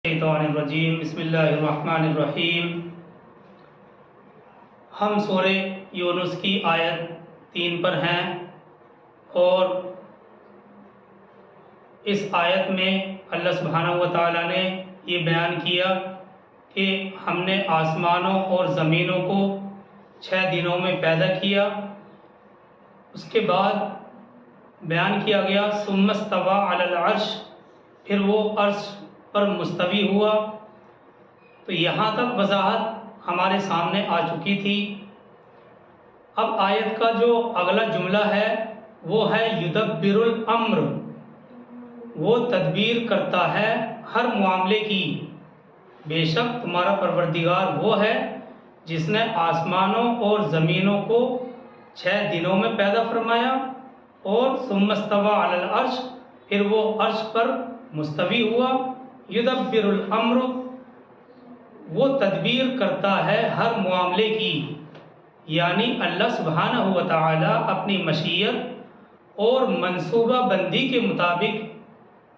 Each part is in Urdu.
الشیطان الرجیم بسم اللہ الرحمن الرحیم۔ ہم سورہ یونس کی آیت 3 پر ہیں اور اس آیت میں اللہ سبحانہ و تعالیٰ نے یہ بیان کیا کہ ہم نے آسمانوں اور زمینوں کو 6 دنوں میں پیدا کیا۔ اس کے بعد بیان کیا گیا ثم استوى علی العرش، پھر وہ عرش پر مستوی ہوا۔ تو یہاں تک وضاحت ہمارے سامنے آ چکی تھی۔ اب آیت کا جو اگلا جملہ ہے وہ ہے یدبر الامر، وہ تدبیر کرتا ہے ہر معاملے کی۔ بے شک تمہارا پروردگار وہ ہے جس نے آسمانوں اور زمینوں کو 6 دنوں میں پیدا فرمایا، اور ثم استوى علی العرش، پھر وہ عرش پر مستوی ہوا۔ یدبر الامر، وہ تدبیر کرتا ہے ہر معاملے کی، یعنی اللہ سبحانہ و تعالی اپنی مشیت اور منصوبہ بندی کے مطابق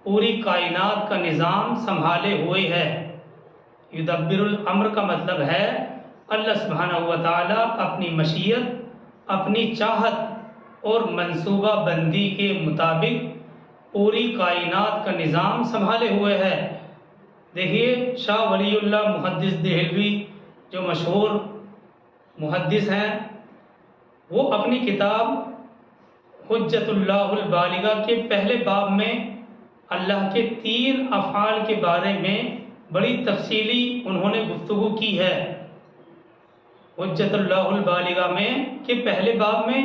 پوری کائنات کا نظام سنبھالے ہوئے ہے۔ یدبر الامر کا مطلب ہے اللہ سبحانہ و تعالی اپنی مشیت، اپنی چاہت اور منصوبہ بندی کے مطابق پوری کائنات کا نظام سنبھالے ہوئے ہے۔ دیکھیے شاہ ولی اللہ محدث دہلوی جو مشہور محدث ہیں، وہ اپنی کتاب حجت اللہ البالغہ کے پہلے باب میں اللہ کے 3 افعال کے بارے میں بڑی تفصیلی انہوں نے گفتگو کی ہے۔ حجت اللہ البالغہ میں کہ پہلے باب میں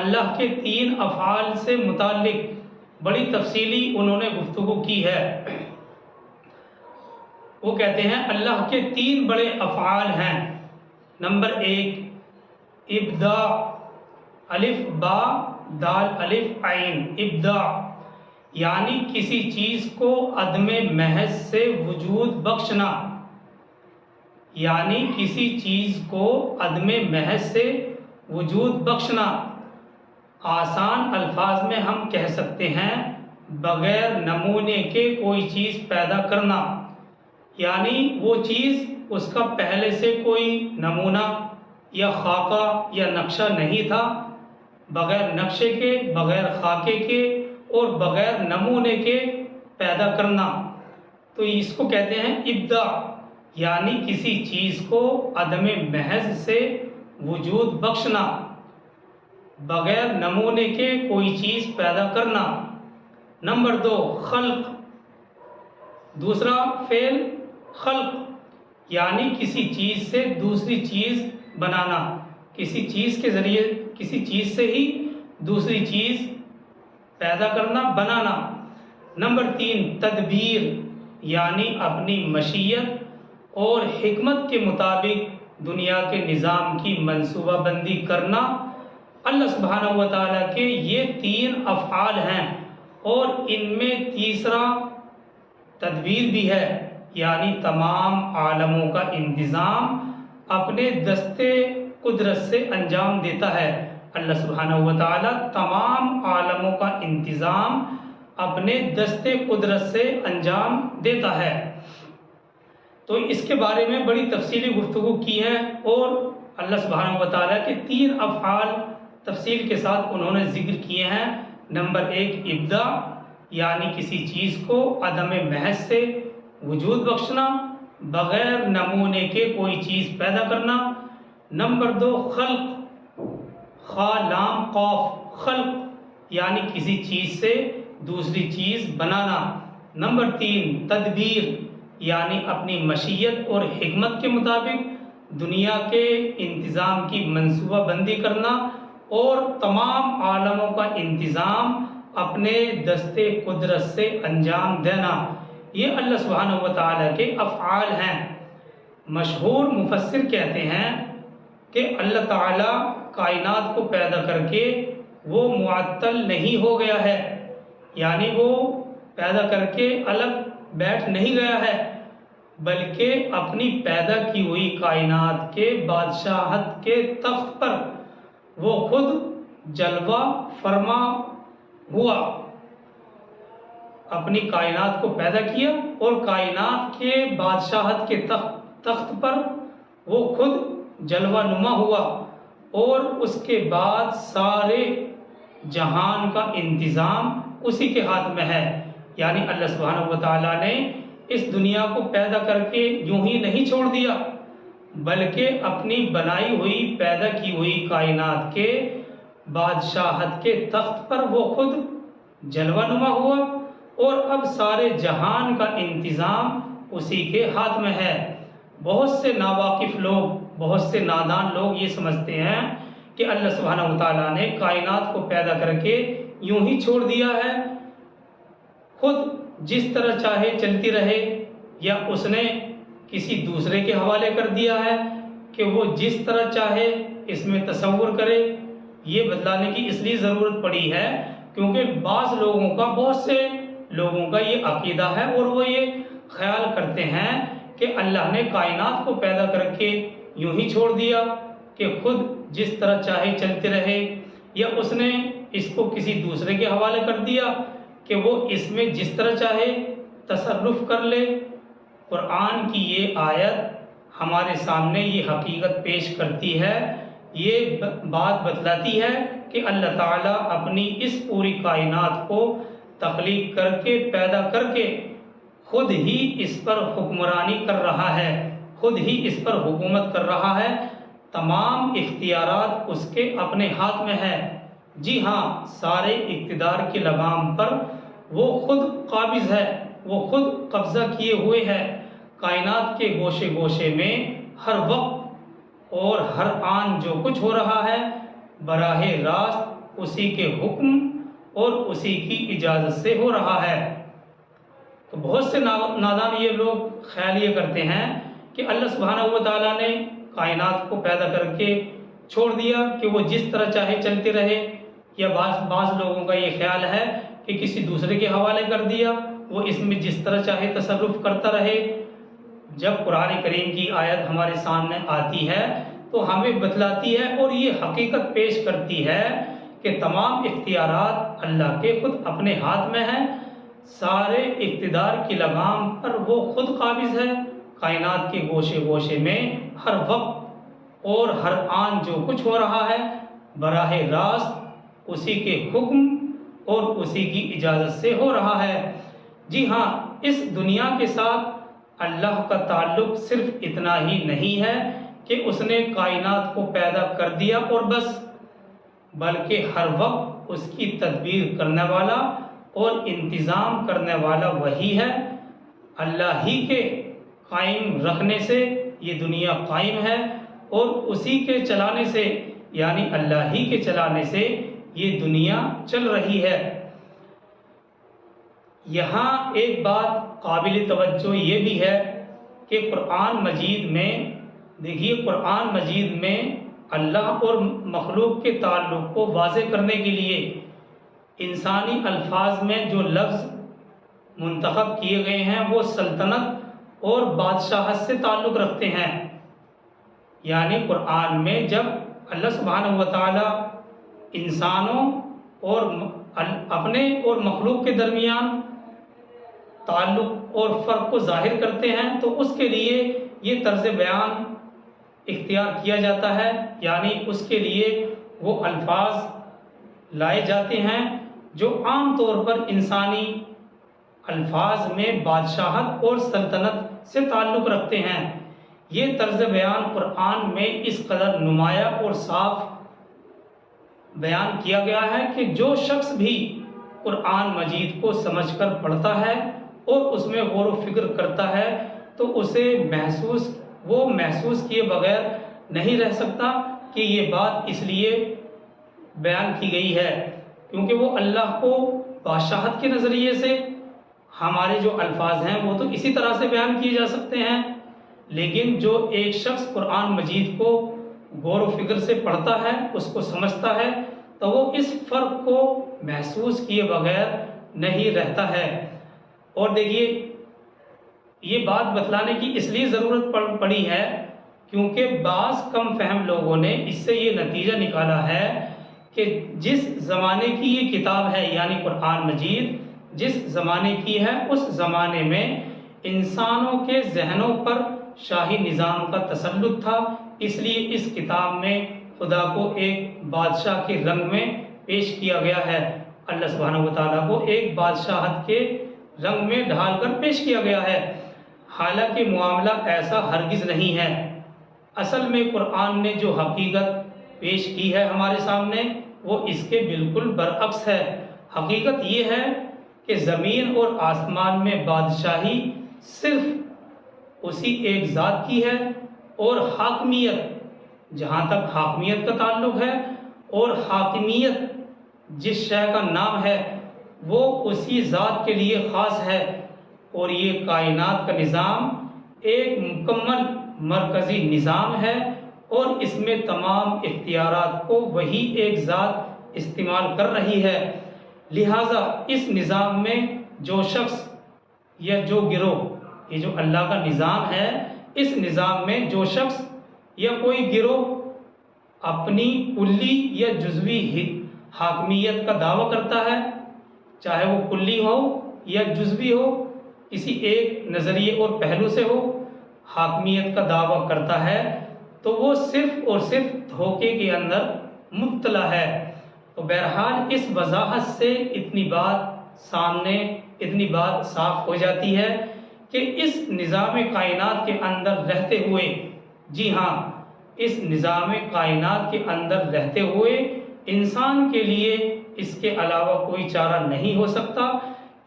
اللہ کے 3 افعال سے متعلق بڑی تفصیلی انہوں نے گفتگو کی ہے۔ وہ کہتے ہیں اللہ کے 3 بڑے افعال ہیں۔ نمبر 1 ابداع، الف با دال الف عین، ابداع یعنی کسی چیز کو عدم محض سے وجود بخشنا، یعنی کسی چیز کو عدم محض سے وجود بخشنا۔ آسان الفاظ میں ہم کہہ سکتے ہیں بغیر نمونے کے کوئی چیز پیدا کرنا، یعنی وہ چیز اس کا پہلے سے کوئی نمونہ یا خاکہ یا نقشہ نہیں تھا، بغیر نقشے کے، بغیر خاکے کے اور بغیر نمونے کے پیدا کرنا۔ تو اس کو کہتے ہیں ابداع، یعنی کسی چیز کو عدم محض سے وجود بخشنا، بغیر نمونے کے کوئی چیز پیدا کرنا۔ نمبر 2 خلق، دوسرا فعل خلق، یعنی کسی چیز سے دوسری چیز بنانا، کسی چیز کے ذریعے کسی چیز سے ہی دوسری چیز پیدا کرنا، بنانا۔ نمبر 3 تدبیر، یعنی اپنی مشیت اور حکمت کے مطابق دنیا کے نظام کی منصوبہ بندی کرنا۔ اللہ سبحانہ و تعالیٰ کے یہ 3 افعال ہیں، اور ان میں تیسرا تدبیر بھی ہے، یعنی تمام عالموں کا انتظام اپنے دستے قدرت سے انجام دیتا ہے۔ اللہ سبحانہ و تعالیٰ تمام عالموں کا انتظام اپنے دستے قدرت سے انجام دیتا ہے۔ تو اس کے بارے میں بڑی تفصیلی گفتگو کی ہے، اور اللہ سبحانہ و تعالیٰ کے 3 افعال تفصیل کے ساتھ انہوں نے ذکر کیے ہیں۔ نمبر 1 ابداع، یعنی کسی چیز کو عدم محض سے وجود بخشنا، بغیر نمونے کے کوئی چیز پیدا کرنا۔ نمبر 2 خلق، خا لام قاف، خلق یعنی کسی چیز سے دوسری چیز بنانا۔ نمبر 3 تدبیر، یعنی اپنی مشیت اور حکمت کے مطابق دنیا کے انتظام کی منصوبہ بندی کرنا، اور تمام عالموں کا انتظام اپنے دستے قدرت سے انجام دینا۔ یہ اللہ سبحانہ و تعالیٰ کے افعال ہیں۔ مشہور مفسر کہتے ہیں کہ اللہ تعالیٰ کائنات کو پیدا کر کے وہ معطل نہیں ہو گیا ہے، یعنی وہ پیدا کر کے الگ بیٹھ نہیں گیا ہے، بلکہ اپنی پیدا کی ہوئی کائنات کے بادشاہت کے تخت پر وہ خود جلوہ فرما ہوا۔ اپنی کائنات کو پیدا کیا اور کائنات کے بادشاہت کے تخت پر وہ خود جلوہ نما ہوا، اور اس کے بعد سارے جہان کا انتظام اسی کے ہاتھ میں ہے۔ یعنی اللہ سبحانہ و تعالیٰ نے اس دنیا کو پیدا کر کے یوں ہی نہیں چھوڑ دیا، بلکہ اپنی بنائی ہوئی پیدا کی ہوئی کائنات کے بادشاہت کے تخت پر وہ خود جلوہ نما ہوا، اور اب سارے جہان کا انتظام اسی کے ہاتھ میں ہے۔ بہت سے ناواقف لوگ، بہت سے نادان لوگ یہ سمجھتے ہیں کہ اللہ سبحانہ و تعالیٰ نے کائنات کو پیدا کر کے یوں ہی چھوڑ دیا ہے، خود جس طرح چاہے چلتی رہے، یا اس نے کسی دوسرے کے حوالے کر دیا ہے کہ وہ جس طرح چاہے اس میں تصور کرے۔ یہ بتلانے کی اس لیے ضرورت پڑی ہے کیونکہ بعض لوگوں کا، بہت سے لوگوں کا یہ عقیدہ ہے، اور وہ یہ خیال کرتے ہیں کہ اللہ نے کائنات کو پیدا کر کے یوں ہی چھوڑ دیا کہ خود جس طرح چاہے چلتے رہے، یا اس نے اس کو کسی دوسرے کے حوالے کر دیا کہ وہ اس میں جس طرح چاہے تصرف کر لے۔ قرآن کی یہ آیت ہمارے سامنے یہ حقیقت پیش کرتی ہے، یہ بات بتلاتی ہے کہ اللہ تعالیٰ اپنی اس پوری کائنات کو تخلیق کر کے، پیدا کر کے خود ہی اس پر حکمرانی کر رہا ہے، خود ہی اس پر حکومت کر رہا ہے۔ تمام اختیارات اس کے اپنے ہاتھ میں ہے۔ جی ہاں، سارے اقتدار کی لگام پر وہ خود قابض ہے، وہ خود قبضہ کیے ہوئے ہے۔ کائنات کے گوشے گوشے میں ہر وقت اور ہر آن جو کچھ ہو رہا ہے براہ راست اسی کے حکم اور اسی کی اجازت سے ہو رہا ہے۔ تو بہت سے نادان یہ لوگ خیال یہ کرتے ہیں کہ اللہ سبحانہ و تعالیٰ نے کائنات کو پیدا کر کے چھوڑ دیا کہ وہ جس طرح چاہے چلتے رہے، یا بعض لوگوں کا یہ خیال ہے کہ کسی دوسرے کے حوالے کر دیا، وہ اس میں جس طرح چاہے تصرف کرتا رہے۔ جب قرآن کریم کی آیت ہمارے سامنے آتی ہے تو ہمیں بتلاتی ہے اور یہ حقیقت پیش کرتی ہے کہ تمام اختیارات اللہ کے خود اپنے ہاتھ میں ہیں، سارے اقتدار کی لگام پر وہ خود قابض ہے۔ کائنات کے گوشے گوشے میں ہر وقت اور ہر آن جو کچھ ہو رہا ہے براہ راست اسی کے حکم اور اسی کی اجازت سے ہو رہا ہے۔ جی ہاں، اس دنیا کے ساتھ اللہ کا تعلق صرف اتنا ہی نہیں ہے کہ اس نے کائنات کو پیدا کر دیا اور بس، بلکہ ہر وقت اس کی تدبیر کرنے والا اور انتظام کرنے والا وہی ہے۔ اللہ ہی کے قائم رکھنے سے یہ دنیا قائم ہے، اور اسی کے چلانے سے، یعنی اللہ ہی کے چلانے سے یہ دنیا چل رہی ہے۔ یہاں ایک بات قابل توجہ یہ بھی ہے کہ قرآن مجید میں، دیکھیے قرآن مجید میں اللہ اور مخلوق کے تعلق کو واضح کرنے کے لیے انسانی الفاظ میں جو لفظ منتخب کیے گئے ہیں وہ سلطنت اور بادشاہت سے تعلق رکھتے ہیں۔ یعنی قرآن میں جب اللہ سبحانہ و تعالیٰ انسانوں اور اپنے اور مخلوق کے درمیان تعلق اور فرق کو ظاہر کرتے ہیں تو اس کے لیے یہ طرز بیان اختیار کیا جاتا ہے، یعنی اس کے لیے وہ الفاظ لائے جاتے ہیں جو عام طور پر انسانی الفاظ میں بادشاہت اور سلطنت سے تعلق رکھتے ہیں۔ یہ طرز بیان قرآن میں اس قدر نمایاں اور صاف بیان کیا گیا ہے کہ جو شخص بھی قرآن مجید کو سمجھ کر پڑھتا ہے اور اس میں غور و فکر کرتا ہے تو اسے محسوس کیے بغیر نہیں رہ سکتا کہ یہ بات اس لیے بیان کی گئی ہے کیونکہ وہ اللہ کو بادشاہت کے نظریے سے، ہمارے جو الفاظ ہیں وہ تو اسی طرح سے بیان کیے جا سکتے ہیں، لیکن جو ایک شخص قرآن مجید کو غور و فکر سے پڑھتا ہے، اس کو سمجھتا ہے، تو وہ اس فرق کو محسوس کیے بغیر نہیں رہتا ہے۔ اور دیکھیے یہ بات بتلانے کی اس لیے ضرورت پڑی ہے کیونکہ بعض کم فہم لوگوں نے اس سے یہ نتیجہ نکالا ہے کہ جس زمانے کی یہ کتاب ہے یعنی قرآن مجید، جس زمانے کی ہے اس زمانے میں انسانوں کے ذہنوں پر شاہی نظام کا تسلط تھا، اس لیے اس کتاب میں خدا کو ایک بادشاہ کے رنگ میں پیش کیا گیا ہے، اللہ سبحانہ و تعالیٰ کو ایک بادشاہت کے رنگ میں ڈھال کر پیش کیا گیا ہے، حالانکہ معاملہ ایسا ہرگز نہیں ہے۔ اصل میں قرآن نے جو حقیقت پیش کی ہے ہمارے سامنے وہ اس کے بالکل برعکس ہے۔ حقیقت یہ ہے کہ زمین اور آسمان میں بادشاہی صرف اسی ایک ذات کی ہے، اور حاکمیت، جہاں تک حاکمیت کا تعلق ہے، اور حاکمیت جس شے کا نام ہے وہ اسی ذات کے لیے خاص ہے، اور یہ کائنات کا نظام ایک مکمل مرکزی نظام ہے، اور اس میں تمام اختیارات کو وہی ایک ذات استعمال کر رہی ہے۔ لہٰذا اس نظام میں جو شخص یا جو گروہ، یہ جو اللہ کا نظام ہے، اس نظام میں جو شخص یا کوئی گروہ اپنی کلی یا جزوی حاکمیت کا دعویٰ کرتا ہے، چاہے وہ کلی ہو یا جزوی ہو، کسی ایک نظریے اور پہلو سے ہو، حاکمیت کا دعویٰ کرتا ہے تو وہ صرف اور صرف دھوکے کے اندر مبتلا ہے۔ تو بہرحال اس وضاحت سے اتنی بات صاف ہو جاتی ہے کہ اس نظام کائنات کے اندر رہتے ہوئے، جی ہاں، اس نظام کائنات کے اندر رہتے ہوئے انسان کے لیے اس کے علاوہ کوئی چارہ نہیں ہو سکتا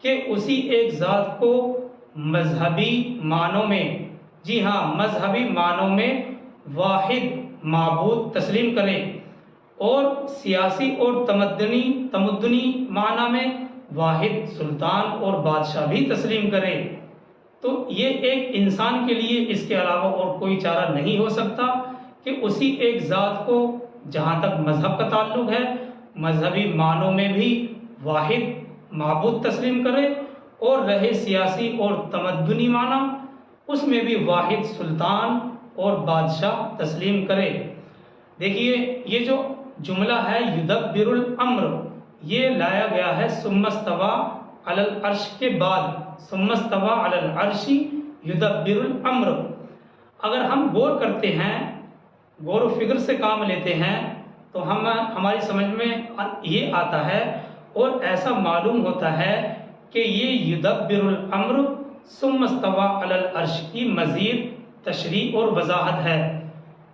کہ اسی ایک ذات کو مذہبی معنوں میں، جی ہاں، مذہبی معنوں میں واحد معبود تسلیم کرے، اور سیاسی اور تمدنی معنی میں واحد سلطان اور بادشاہ بھی تسلیم کرے۔ تو یہ ایک انسان کے لیے اس کے علاوہ اور کوئی چارہ نہیں ہو سکتا کہ اسی ایک ذات کو، جہاں تک مذہب کا تعلق ہے، مذہبی معنوں میں بھی واحد معبود تسلیم کرے، اور رہے سیاسی اور تمدنی معنی، اس میں بھی واحد سلطان اور بادشاہ تسلیم کرے۔ دیکھیے یہ جو جملہ ہے یدبر الامر، یہ لایا گیا ہے ثم استوی علی العرش کے بعد، ثم استوی علی العرش یدبر الامر۔ اگر ہم غور کرتے ہیں، غور و فکر سے کام لیتے ہیں، تو ہماری سمجھ میں یہ آتا ہے اور ایسا معلوم ہوتا ہے کہ یہ یدبر الامر ثم استوی علی العرش کی مزید تشریح اور وضاحت ہے۔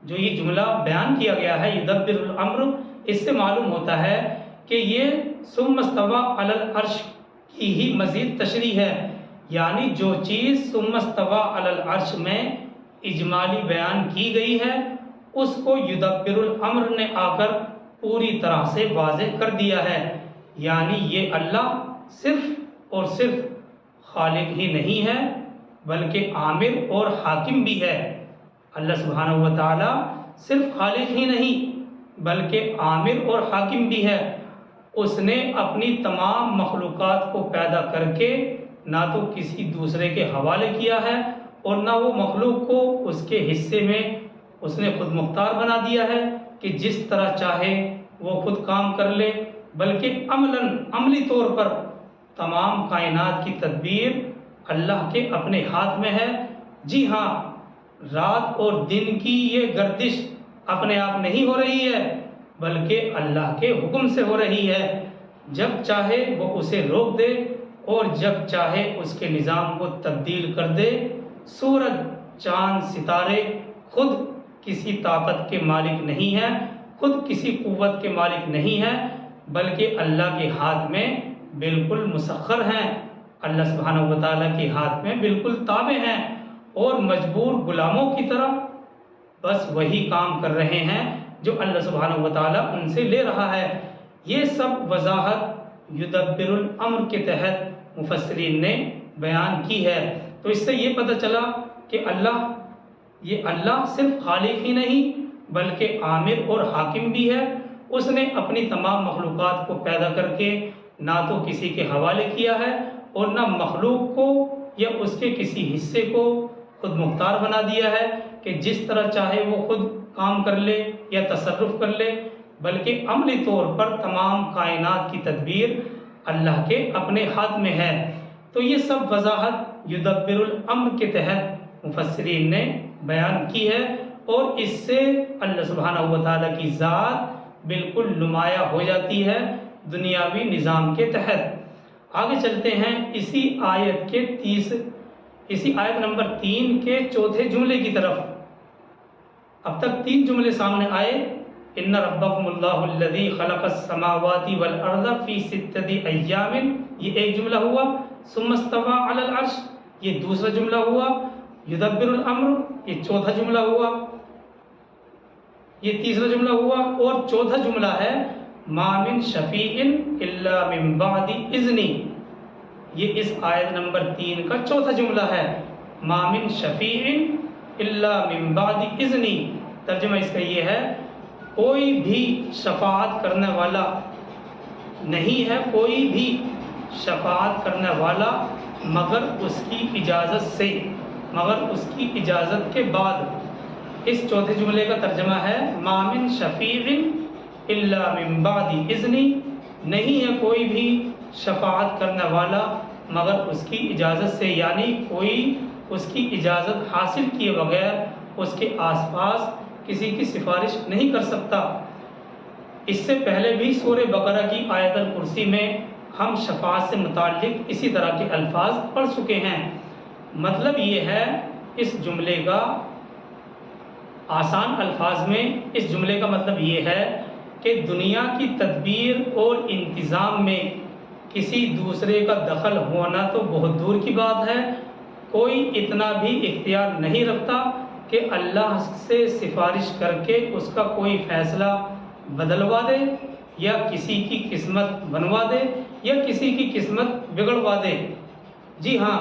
جو یہ جملہ بیان کیا گیا ہے یدبر الامر، اس سے معلوم ہوتا ہے کہ یہ ثم استوی علی العرش کی ہی مزید تشریح ہے، یعنی جو چیز ثم استوی علی العرش میں اجمالی بیان کی گئی ہے اس کو یدبر الامر نے آ کر پوری طرح سے واضح کر دیا ہے، یعنی یہ اللہ صرف اور صرف خالق ہی نہیں ہے بلکہ عامر اور حاکم بھی ہے۔ اللہ سبحانہ و تعالی صرف خالق ہی نہیں بلکہ عامر اور حاکم بھی ہے۔ اس نے اپنی تمام مخلوقات کو پیدا کر کے نہ تو کسی دوسرے کے حوالے کیا ہے، اور نہ وہ مخلوق کو اس کے حصے میں اس نے خود مختار بنا دیا ہے کہ جس طرح چاہے وہ خود کام کر لے، بلکہ عملی طور پر تمام کائنات کی تدبیر اللہ کے اپنے ہاتھ میں ہے۔ جی ہاں، رات اور دن کی یہ گردش اپنے آپ نہیں ہو رہی ہے بلکہ اللہ کے حکم سے ہو رہی ہے، جب چاہے وہ اسے روک دے اور جب چاہے اس کے نظام کو تبدیل کر دے۔ سورج، چاند، ستارے خود کسی طاقت کے مالک نہیں ہیں، خود کسی قوت کے مالک نہیں ہیں، بلکہ اللہ کے ہاتھ میں بالکل مسخر ہیں، اللہ سبحانہ و تعالیٰ کے ہاتھ میں بالکل تابع ہیں، اور مجبور غلاموں کی طرح بس وہی کام کر رہے ہیں جو اللہ سبحانہ و تعالیٰ ان سے لے رہا ہے۔ یہ سب وضاحت یدبر الامر کے تحت مفسرین نے بیان کی ہے۔ تو اس سے یہ پتہ چلا کہ اللہ صرف خالق ہی نہیں بلکہ عامر اور حاکم بھی ہے۔ اس نے اپنی تمام مخلوقات کو پیدا کر کے نہ تو کسی کے حوالے کیا ہے اور نہ مخلوق کو یا اس کے کسی حصے کو خود مختار بنا دیا ہے کہ جس طرح چاہے وہ خود کام کر لے یا تصرف کر لے، بلکہ عملی طور پر تمام کائنات کی تدبیر اللہ کے اپنے ہاتھ میں ہے۔ تو یہ سب وضاحت یدبر الامر کے تحت مفسرین نے بیان کی ہے، اور اس سے اللہ سبحانہ و تعالیٰ کی ذات بالکل نمایاں ہو جاتی ہے دنیاوی نظام کے تحت۔ آگے چلتے ہیں اسی آیت نمبر 3 کے چوتھے جملے کی طرف۔ اب تک 3 جملے سامنے آئے، ان ربکم اللہ الذی خلق السماوات والارض فی 6 ایام، یہ ایک جملہ ہوا۔ ثم استوى علی العرش، یہ دوسرا جملہ ہوا۔ یدبر الامر، یہ چوتھا جملہ ہوا، یہ تیسرا جملہ ہوا، اور چوتھا جملہ ہے ما من شفیع الا من بعد اذنی، یہ اس آیت نمبر 3 کا چوتھا جملہ ہے۔ ما من شفیع الا من بعد اذنی، ترجمہ اس کا یہ ہے کوئی بھی شفاعت کرنے والا نہیں ہے، کوئی بھی شفاعت کرنے والا مگر اس کی اجازت سے، مگر اس کی اجازت کے بعد۔ اس چوتھے جملے کا ترجمہ ہے ما من شفیع الا من بعد اذنی، نہیں ہے کوئی بھی شفاعت کرنے والا مگر اس کی اجازت سے، یعنی کوئی اس کی اجازت حاصل کیے بغیر اس کے آس پاس کسی کی سفارش نہیں کر سکتا۔ اس سے پہلے بھی سورہ بقرہ کی آیت الکرسی میں ہم شفاعت سے متعلق اسی طرح کے الفاظ پڑھ چکے ہیں۔ مطلب یہ ہے اس جملے کا، آسان الفاظ میں اس جملے کا مطلب یہ ہے کہ دنیا کی تدبیر اور انتظام میں کسی دوسرے کا دخل ہونا تو بہت دور کی بات ہے، کوئی اتنا بھی اختیار نہیں رکھتا کہ اللہ سے سفارش کر کے اس کا کوئی فیصلہ بدلوا دے، یا کسی کی قسمت بنوا دے، یا کسی کی قسمت بگڑوا دے۔ جی ہاں،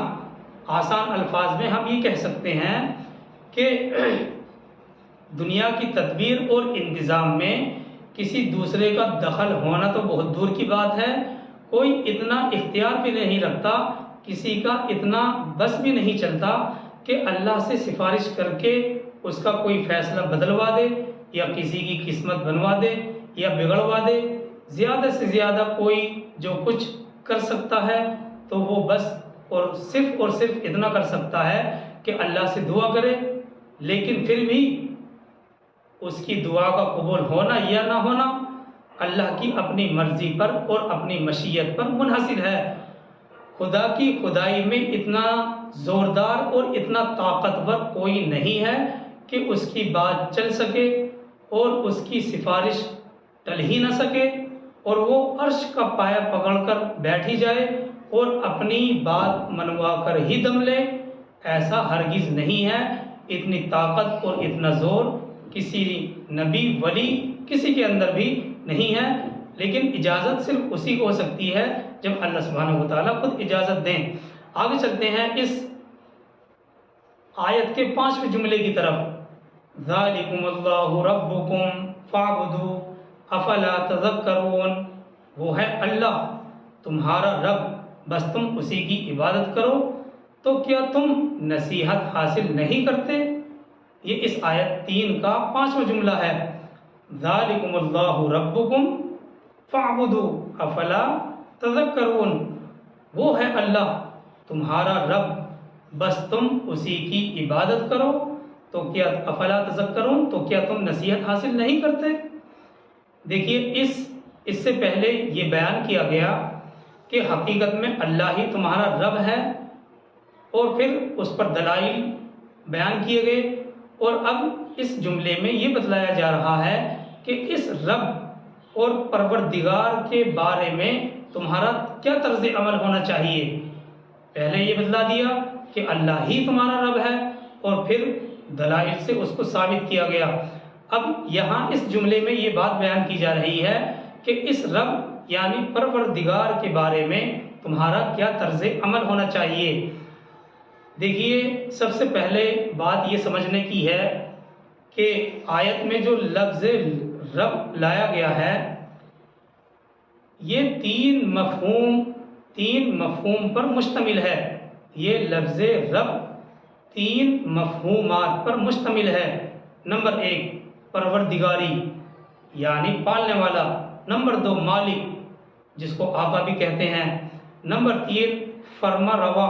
آسان الفاظ میں ہم یہ کہہ سکتے ہیں کہ دنیا کی تدبیر اور انتظام میں کسی دوسرے کا دخل ہونا تو بہت دور کی بات ہے، کوئی اتنا اختیار بھی نہیں رکھتا، کسی کا اتنا بس بھی نہیں چلتا کہ اللہ سے سفارش کر کے اس کا کوئی فیصلہ بدلوا دے، یا کسی کی قسمت بنوا دے یا بگڑوا دے۔ زیادہ سے زیادہ کوئی جو کچھ کر سکتا ہے تو وہ بس اور صرف اتنا کر سکتا ہے کہ اللہ سے دعا کرے، لیکن پھر بھی اس کی دعا کا قبول ہونا یا نہ ہونا اللہ کی اپنی مرضی پر اور اپنی مشیت پر منحصر ہے۔ خدا کی خدائی میں اتنا زوردار اور اتنا طاقتور کوئی نہیں ہے کہ اس کی بات چل سکے اور اس کی سفارش ٹل ہی نہ سکے، اور وہ عرش کا پایا پکڑ کر بیٹھ ہی جائے اور اپنی بات منوا کر ہی دم لے، ایسا ہرگز نہیں ہے۔ اتنی طاقت اور اتنا زور کسی نبی ولی کسی کے اندر بھی نہیں ہے، لیکن اجازت صرف اسی کو ہو سکتی ہے جب اللہ سبحانہ و تعالیٰ خود اجازت دیں۔ آگے چلتے ہیں اس آیت کے 5ویں جملے کی طرف۔ ذالکم اللہ ربکم فاعبدوا افلا تذکرون، وہ ہے اللہ تمہارا رب، بس تم اسی کی عبادت کرو، تو کیا تم نصیحت حاصل نہیں کرتے؟ یہ اس آیت 3 کا 5واں جملہ ہے۔ ذالکم اللہ ربکم فاعبدوا افلا تذکرون، وہ ہے اللہ تمہارا رب، بس تم اسی کی عبادت کرو، تو کیا افلا تذکرون، تو کیا تم نصیحت حاصل نہیں کرتے؟ دیکھیے اس سے پہلے یہ بیان کیا گیا کہ حقیقت میں اللہ ہی تمہارا رب ہے، اور پھر اس پر دلائل بیان کیے گئے، اور اب اس جملے میں یہ بتلایا جا رہا ہے کہ اس رب اور پروردگار کے بارے میں تمہارا کیا طرز عمل ہونا چاہیے۔ پہلے یہ بتلا دیا کہ اللہ ہی تمہارا رب ہے، اور پھر دلائل سے اس کو ثابت کیا گیا۔ اب یہاں اس جملے میں یہ بات بیان کی جا رہی ہے کہ اس رب یعنی پروردگار کے بارے میں تمہارا کیا طرز عمل ہونا چاہیے۔ دیکھیے، سب سے پہلے بات یہ سمجھنے کی ہے کہ آیت میں جو لفظ رب لایا گیا ہے، یہ تین مفہوم پر مشتمل ہے۔ یہ لفظ رب 3 مفہومات پر مشتمل ہے۔ نمبر 1 پروردگاری یعنی پالنے والا، نمبر 2 مالک جس کو آقا بھی کہتے ہیں۔ نمبر 3 فرما روا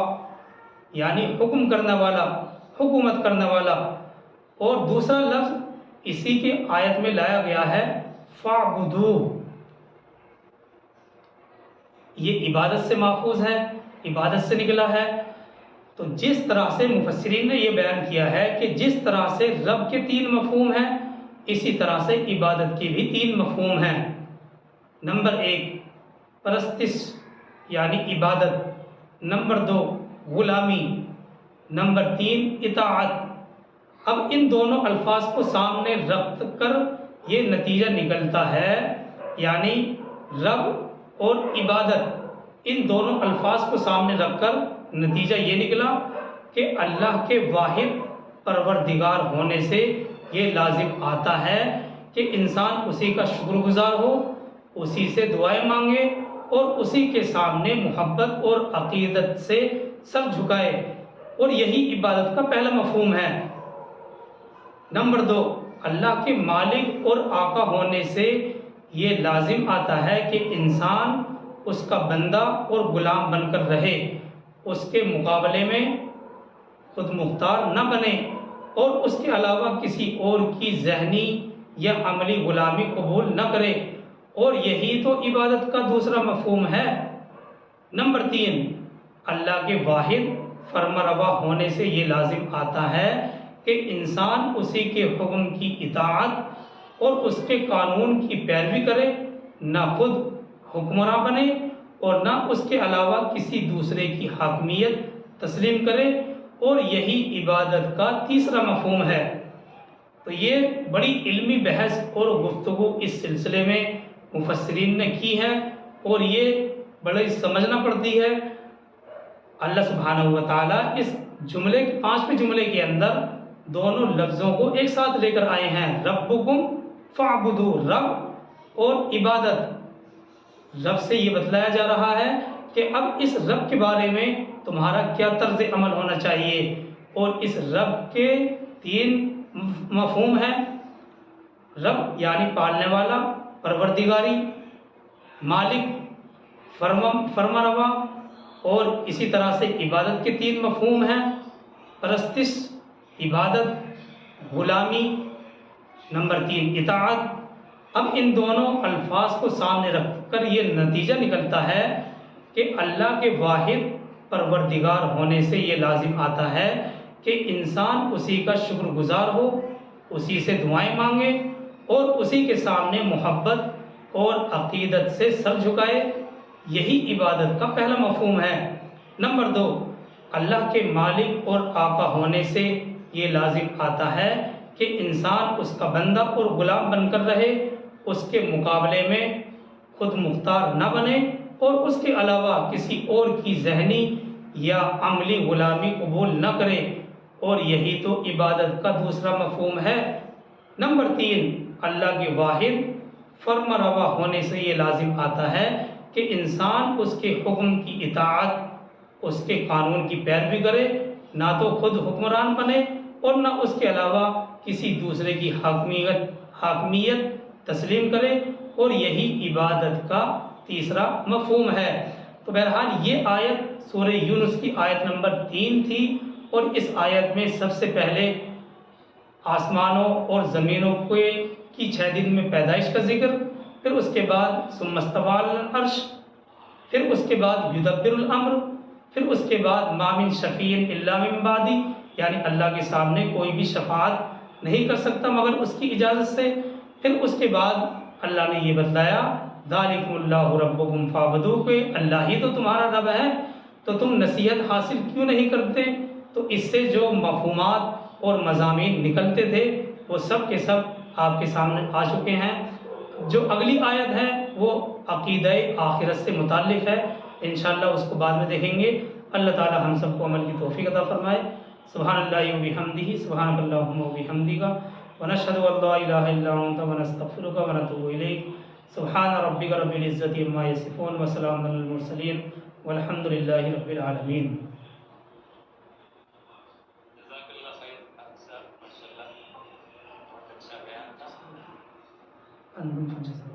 یعنی حکم کرنے والا، حکومت کرنے والا۔ اور دوسرا لفظ اسی کے آیت میں لایا گیا ہے فَاعْبُدُوهُ، یہ عبادت سے ماخوذ ہے، عبادت سے نکلا ہے۔ تو جس طرح سے مفسرین نے یہ بیان کیا ہے کہ جس طرح سے رب کے 3 مفہوم ہیں، اسی طرح سے عبادت کے بھی 3 مفہوم ہیں۔ نمبر 1 پرستش یعنی عبادت، نمبر 2 غلامی، نمبر 3 اطاعت۔ اب ان دونوں الفاظ کو سامنے رکھ کر یہ نتیجہ نکلتا ہے، یعنی رب اور عبادت، ان دونوں الفاظ کو سامنے رکھ کر نتیجہ یہ نکلا کہ اللہ کے واحد پروردگار ہونے سے یہ لازم آتا ہے کہ انسان اسی کا شکر گزار ہو، اسی سے دعائیں مانگے اور اسی کے سامنے محبت اور عقیدت سے سر جھکائے، اور یہی عبادت کا پہلا مفہوم ہے۔ نمبر 2 اللہ کے مالک اور آقا ہونے سے یہ لازم آتا ہے کہ انسان اس کا بندہ اور غلام بن کر رہے، اس کے مقابلے میں خود مختار نہ بنے اور اس کے علاوہ کسی اور کی ذہنی یا عملی غلامی قبول نہ کرے، اور یہی تو عبادت کا دوسرا مفہوم ہے۔ نمبر 3 اللہ کے واحد فرما روا ہونے سے یہ لازم آتا ہے کہ انسان اسی کے حکم کی اطاعت اور اس کے قانون کی پیروی کرے، نہ خود حکمراں بنے اور نہ اس کے علاوہ کسی دوسرے کی حاکمیت تسلیم کرے، اور یہی عبادت کا تیسرا مفہوم ہے۔ تو یہ بڑی علمی بحث اور گفتگو اس سلسلے میں مفسرین نے کی ہے، اور یہ بڑی سمجھنا پڑتی ہے۔ اللہ سبحانہ و تعالیٰ اس جملے 5ویں جملے کے اندر دونوں لفظوں کو ایک ساتھ لے کر آئے ہیں، ربکم فاعبدوا، رب اور عبادت۔ رب سے یہ بتلایا جا رہا ہے کہ اب اس رب کے بارے میں تمہارا کیا طرز عمل ہونا چاہیے، اور اس رب کے 3 مفہوم ہیں، رب یعنی پالنے والا، پروردگاری، مالک، فرما روا، اور اسی طرح سے عبادت کے 3 مفہوم ہیں، پرستش، عبادت، غلامی، نمبر 3 اطاعت۔ اب ان دونوں الفاظ کو سامنے رکھ کر یہ نتیجہ نکلتا ہے کہ اللہ کے واحد پروردگار ہونے سے یہ لازم آتا ہے کہ انسان اسی کا شکر گزار ہو، اسی سے دعائیں مانگے اور اسی کے سامنے محبت اور عقیدت سے سر جھکائے، یہی عبادت کا پہلا مفہوم ہے۔ نمبر 2 اللہ کے مالک اور آقا ہونے سے یہ لازم آتا ہے کہ انسان اس کا بندہ اور غلام بن کر رہے، اس کے مقابلے میں خود مختار نہ بنے اور اس کے علاوہ کسی اور کی ذہنی یا عملی غلامی قبول نہ کرے، اور یہی تو عبادت کا دوسرا مفہوم ہے۔ نمبر 3 اللہ کے واحد فرما روا ہونے سے یہ لازم آتا ہے کہ انسان اس کے حکم کی اطاعت، اس کے قانون کی پیروی کرے، نہ تو خود حکمران بنے اور نہ اس کے علاوہ کسی دوسرے کی حاکمیت تسلیم کرے، اور یہی عبادت کا تیسرا مفہوم ہے۔ تو بہرحال یہ آیت سورہ یونس کی آیت نمبر 3 تھی، اور اس آیت میں سب سے پہلے آسمانوں اور زمینوں کی 6 دن میں پیدائش کا ذکر، پھر اس کے بعد ثم استوى علی العرش، پھر اس کے بعد یدبر الامر، پھر اس کے بعد ما من شفیع الا من بعدی، یعنی اللہ کے سامنے کوئی بھی شفاعت نہیں کر سکتا مگر اس کی اجازت سے، پھر اس کے بعد اللہ نے یہ بتلایا ذالکم اللہ ربکم فاعبدوہ، کہ اللہ ہی تو تمہارا رب ہے، تو تم نصیحت حاصل کیوں نہیں کرتے؟ تو اس سے جو مفہومات اور مضامین نکلتے تھے وہ سب کے سب آپ کے سامنے آ چکے ہیں۔ جو اگلی آیت ہے وہ عقیدہ آخرت سے متعلق ہے، انشاءاللہ اس کو بعد میں دیکھیں گے۔ اللہ تعالی ہم سب کو عمل کی توفیق عطا فرمائے۔ سبحان اللہ وبحمدہ، سبحانک اللہم وبحمدک، ونشہد ان لا الہ الا انت ونستغفرک ونتوب الیک۔ سبحان ربک رب العزۃ عما یصفون وسلام علی المرسلین والحمد للہ رب العالمین۔ جزاک اللہ خیر افضل، ماشاء اللہ بہت اچھا بیان تھا۔ انتم